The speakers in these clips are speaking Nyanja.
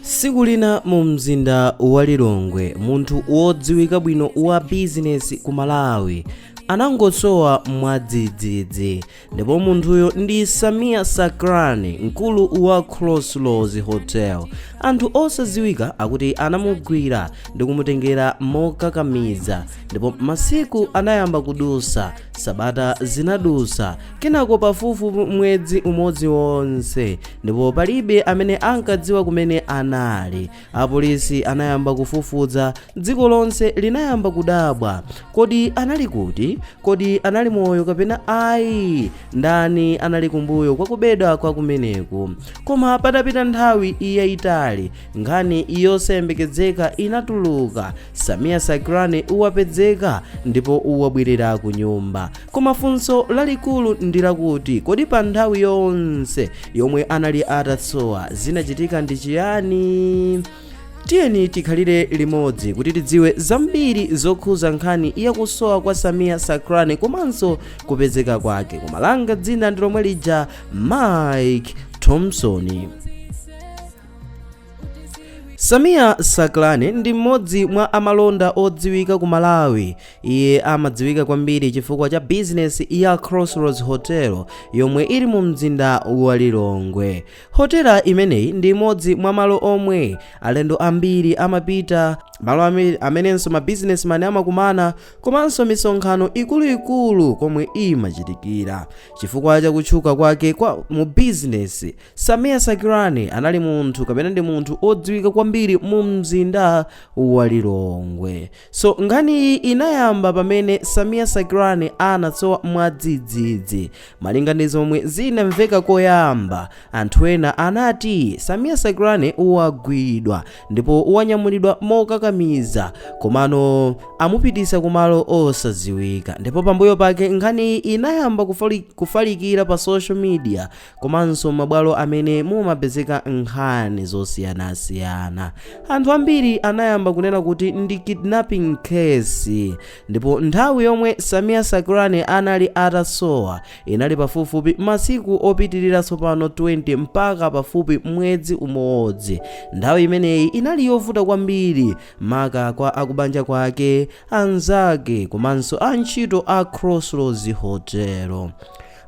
Siku lina mu mzinda wa Lilongwe, munthu wodziwika bwino wa bizinesi ku Malawi anangosowa mwadzidzidzi, ndipo munthuyo ndi Samia Sakrani, mkulu wa Crossroads Hotel. Anthu osadziwika akuti anamugwira ndi kumutengera mokakamiza, ndipo masiku anayamba kudusa, sabata zinadusa, kenako pafupifupi mwezi umodzi wonse, ndipo palibe amene ankadziwa kumene anali. Apolisi anayamba kufufuza, dziko lonse linayamba kudabwa. Kodi anali kuti? Kodi anali moyo kapena ayi? Ndani anali kumbuyo kwa kubedwa kwa kumeneku? Koma patapita nthawi yayitali, nkhani yosayembekezeka inatuluka. Samia Sakrani wapezeka ndipo wabwerera ku nyumba. Koma funso lalikulu ndi lakuti, kodi pa nthawi yonse yomwe anali atasowa zinachitika ndi chiyani? Tiyeni tikhalire limodzi kuti tidziwe zambiri zokhuza nkhani yakusowa kwa Samia Sakrani komanso kupezeka kwake. Koma langa dzina ndi lomwe lija Mike Thompson. Samia Sakrani ndi mmodzi mwa amalonda odziwika ku Malawi. Iye amadziwika kwambiri chifukwa cha business ya Crossroads Hotel yomwe ili mu mzinda wa Lilongwe. Hotela imeneyi ndi imodzi mwa malo omwe alendo ambiri amapita, malo amenenso ma businessman amakumana, komanso misonkhano ikuluikulu komwe imachitikira. Chifukwa cha kutchuka kwake mu business, Samia Sakrani anali munthu kapena ndi munthu odziwika kwambiri mu mzinda wa Lilongwe. So nkhani inayamba pamene Samia Sakrani anasowa mwadzidzidzi. Malinga ndi zomwe zinamveka koyamba, anthu ena anati Samia Sakrani wagwidwa ndipo wanyamulidwa mokakamiza, komano amupitisa kumalo osadziwika. Ndipo pambuyo pake nkhani inayamba kufalikira pa social media komanso mabwalo amene mumapezeka nkhani zosiyanasiyana. Anthu ambiri anayamba kunena kuti ndi kidnapping case, ndipo nthawi yomwe Samia Sakrani anali atasowa inali pafupifupi masiku opitirira tsopano 20 mpaka pafupi mwezi umodzi. Nthawi imeneyi inali yovuta kwambiri maka kwa akubanja kwake, anzake komanso antchito a Crossroads Hotel.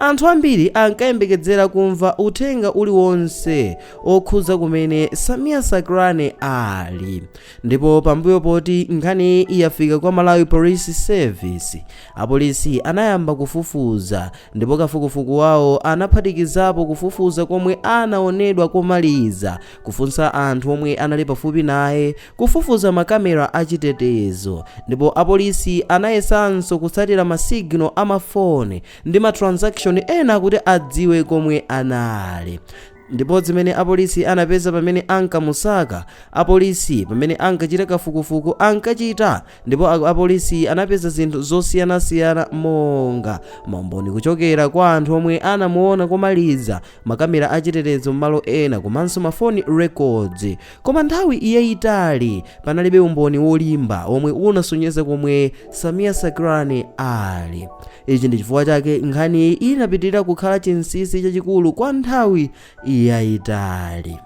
Anthu ambiri ankayembekezera kumva uthenga uliwonse okhuza kumene Samia Sakrani ali. Ndipo pambuyo poti nkhani iyafika kwa Malawi Police Service, apolisi anayamba kufufuza, ndipo kafukufuku wawo anaphatikizapo kufufuza komwe anaonedwa komaliza, kufunsa anthu omwe anali pafupi naye, kufufuza makamera achitetezo, ndipo apolisi anayesanso kutsatira masignal amafoni ndi matransaction ena kuti adziwe komwe anali. Ndipo zimene apolisi anapeza pamene ankamusaka, apolisi pamene ankachita kafukufuku ankachita, ndipo apolisi anapeza zinthu zosiyanasiyana monga maumboni kuchokera kwa anthu omwe anamuona komaliza, makamera achitetezo m'malo ena komanso mafoni records. Koma nthawi yayitali panalibe umboni wolimba omwe unasonyeza komwe Samia Sakrani ali. Ichi ndi chifukwa chake nkhani inapitirira kukhala chinsinsi chachikulu kwa nthawi yayitali.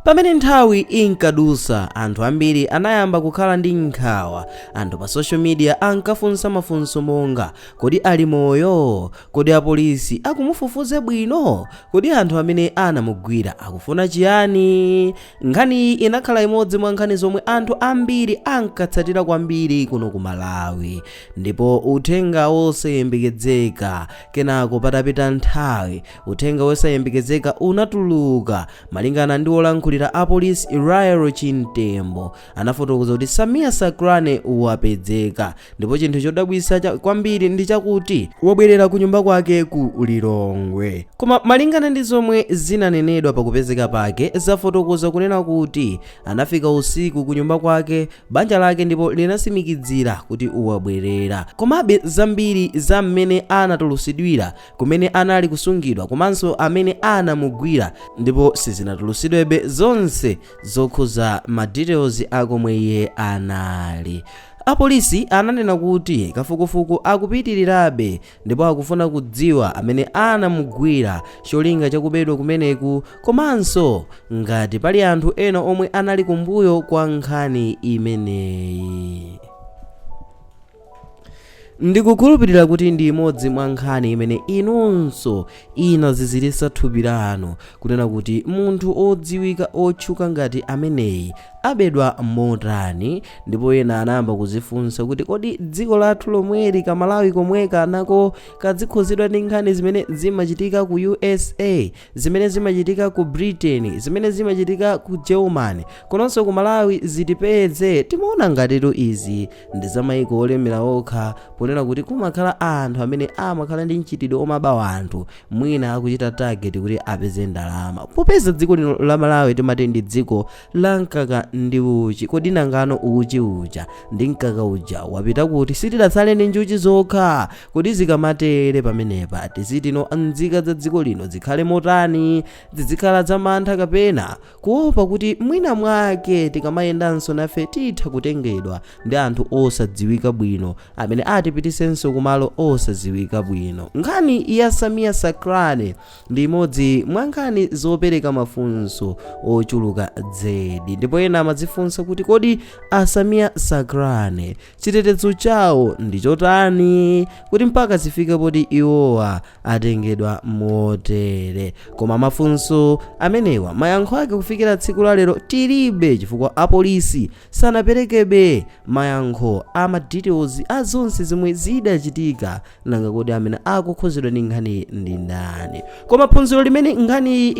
Pamene nthawi inkadusa, anthu ambiri anayamba kukhala ndi nkhawa. Anthu pa social media ankafunsa mafunso monga, kodi ali moyo? Kodi apolisi akumufufuza bwino? Kodi anthu amene anamugwira akufuna chiyani? Nkhani inakhala imodzi mwa nkhani zomwe anthu ambiri ankatsatira kwambiri kuno ku Malawi. Ndipo uthenga wosayembekezeka, kenako patapita nthawi uthenga wosayembekezeka unatuluka. Malingana ndi olankhulira apolisi Iraelo Chintembo anafotokoza kuti Samia Sakrani wapezeka, ndipo chinthu chodabwisa kwambiri ndi chakuti wabwerera ku nyumba kwake ku Lilongwe. Koma malingana ndi zomwe zinanenedwa pakupezeka pake, zafotokoza kunena kuti anafika usiku ku nyumba kwake banja lake ndipo linasimikizira kuti wabwerera. Komabe zambiri za mmene anatulusidwira, kumene anali kusungidwa komanso amene anamugwira, ndipo sizinatulusidwebe zonse zokhuza ma details akomwe iye anali. Apolisi ananena kuti kafukufuku akupitirirabe ndipo akufuna kudziwa amene anamugwira, cholinga chakubedwa kumeneku, komanso ngati pali anthu ena omwe anali kumbuyo kwa nkhani imeneyi. Ndikukhulupirira kuti ndi imodzi mwa nkhani imene inunso inazizirisa thupi lanu, kunena kuti munthu odziwika otchuka ngati ameneyi abedwa motani, ndipo ena anayamba kuzifunsa kuti kodi dziko lathu lomweli Kamalawi komweka nako kadzikhuzidwa ndi nkhani zimene zimachitika ku USA, zimene zimachitika ku Britain, zimene zimachitika ku Germany, kononso ku Malawi zitipeze. Timaona ngatitu izi ndi za mayiko olemera okha, ponena kuti kumakhala anthu amene amakhala ndi mchitidwe omaba anthu, mwina akuchita target kuti apeze ndalama. Popeza dziko lino la Malawi timati ndi dziko la mkaka ndi uchi, kodi nangano uchi uja ndi mkaka uja wapita kuti sitidatsale ndi njuchi zokha? Kodi zikamatere pamenepa tizitino nzika za dziko lino zikhale motani? Zizikhala za mantha kapena kuopa kuti mwina mwake tikamayendanso nafe titha kutengedwa ndi anthu osadziwika bwino amene atipitisenso kumalo osadziwika bwino. Nkhani ya Samia Saklane ndi imodzi mwa nkhani zopereka mafunso ochuluka zedi, ndipo ena amadzifunsa kuti kodi Samia Saklane chitetezo chawo ndi chotani kuti mpaka zifike poti iwowa atengedwa motere. Koma mafunso amenewa mayankho ake kufikira tsiku la lero tilibe, chifukwa apolisi sanaperekebe mayankho ama details azonse zimwe zidachitika, nanga kodi amene akukhuzidwa ndi nkhani ndi ndani. Koma phunziro limene nkhani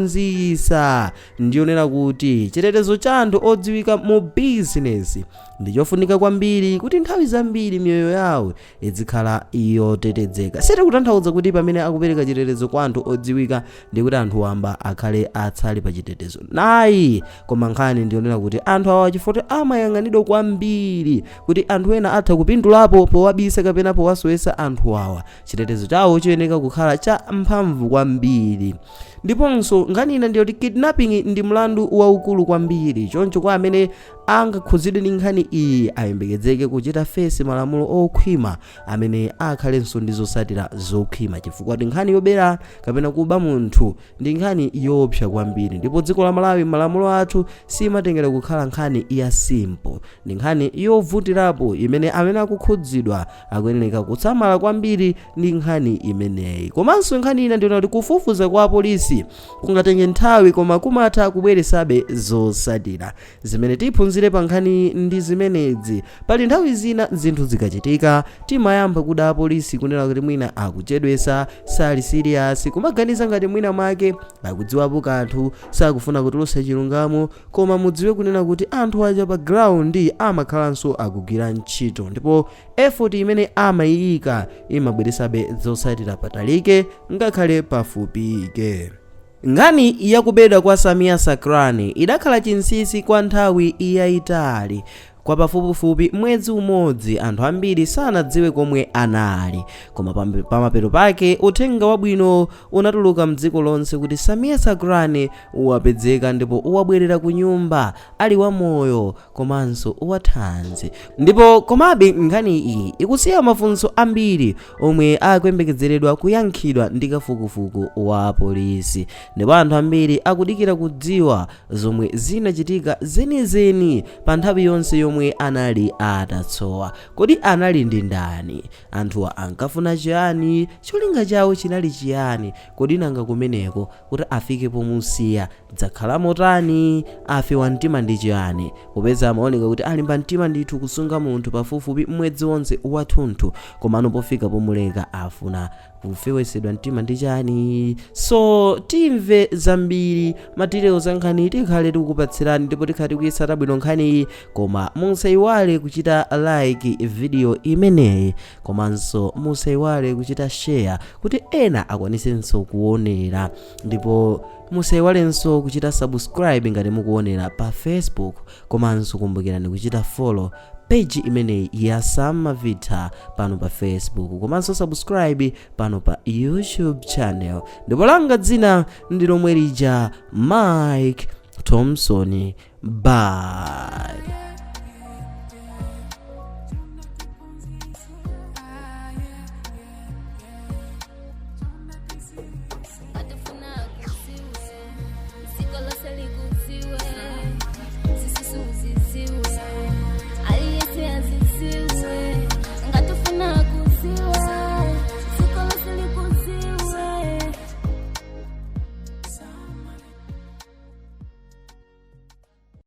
ikutiphunzitsa ndionera kuti chitetezo cha anthu odziwika mu business ndi chofunika kwambiri, kuti nthawi zambiri miyoyo yawo izikhala yotetezeka. Sitikutanthauza kuti pamene akupereka chitetezo kwa anthu odziwika ndi kuti anthu wamba akhale atsali pa chitetezo nayi, koma nkhani ndionera kuti anthu awa chifukwa amayang'anidwa kwambiri kuti anthu ena atha kupindulapo powabisa kapena powasowesa anthu awa, chitetezo chawo chiyeneka kukhala cha mphamvu kwambiri. Ndiponso nkhani ina ndiyo kuti kidnapping ndi mlandu waukulu kwambiri, choncho kwa amene angakhuzidwe ndi nkhani iyi ayembekezeke kuchita fesi malamulo okhwima amene akhalenso ndi zosatira zokhwima, chifukwa ndi nkhani yobera kapena kuba munthu ndi nkhani yopsa kwambiri. Ndipo dziko la Malawi malamulo athu simatengera kukhala nkhani ya simple, ndi nkhani yovutirapo imene amene akukhudzidwa akuyeneka kutsamala kwambiri ndi nkhani imeneyi. Komanso nkhani ina ndiyo kuti kufufuza kwa apolisi kungatenge nthawi, koma kumatha kubweresabe zosatira. Zimene tiphunzire pa nkhani ndi zimenezi, pali nthawi zina zinthu zikachitika timayamba kuda apolisi kunena kuti mwina akuchedwesa, sali serious, kumaganiza ngati mwina mwake akudziwapo kanthu, sakufuna kutulutsa chilungamo, koma mudziwe kunena kuti anthu aja pa ground amakhalanso akugwira ntchito, ndipo effort imene amayiyika imabweresabe zosatira patalike ngakhale pafupike. Nkhani yakubedwa kwa Samia Saklane idakhala chinsinsi kwa nthawi yayitali. Kwa pafupifupi mwezi umodzi anthu ambiri sanadziwe komwe anali, koma pamapeto pake uthenga wabwino unatuluka mdziko lonse kuti Samia Saklane wapezeka ndipo wabwerera ku nyumba ali wa moyo komanso wathanzi. Ndipo komabe nkhani iyi ikusiya mafunso ambiri omwe akuyembekezeredwa kuyankhidwa ndi kafukufuku wa polisi, ndipo anthu ambiri akudikira kudziwa zomwe zinachitika zenizeni pa nthawi yonse yomwe anali atatsowa. Kodi anali ndi ndani? Anthuwa ankafuna chiyani? Cholinga chawo chinali chiyani? Kodi nanga kumeneko kuti afike pomusiya dzakhala motani? Afewa mtima ndi chiyani? Popeza amaoneka kuti alimba mtima ndithu kusunga munthu pafupifupi mwezi wonse wathunthu, komano pofika pomuleka afuna kufewesedwa mtima ndi chani. So timve zambiri materials za nkhani tikhale tikukupatsirani, ndipo tikhale tikuyitsata bwino nkhani, koma musayiwale kuchita like video imeneyi, komanso musayiwale kuchita share kuti ena akwanisenso kuonera, ndipo musayiwalenso kuchita subscribe ngati mukuonera pa Facebook, komanso kumbukirani kuchita follow page imeneyi ya Samavita pano pa Facebook, komanso subscribe pano pa YouTube channel. Ndipo langa dzina ndi lomwe lija Mike Thompson. Bye.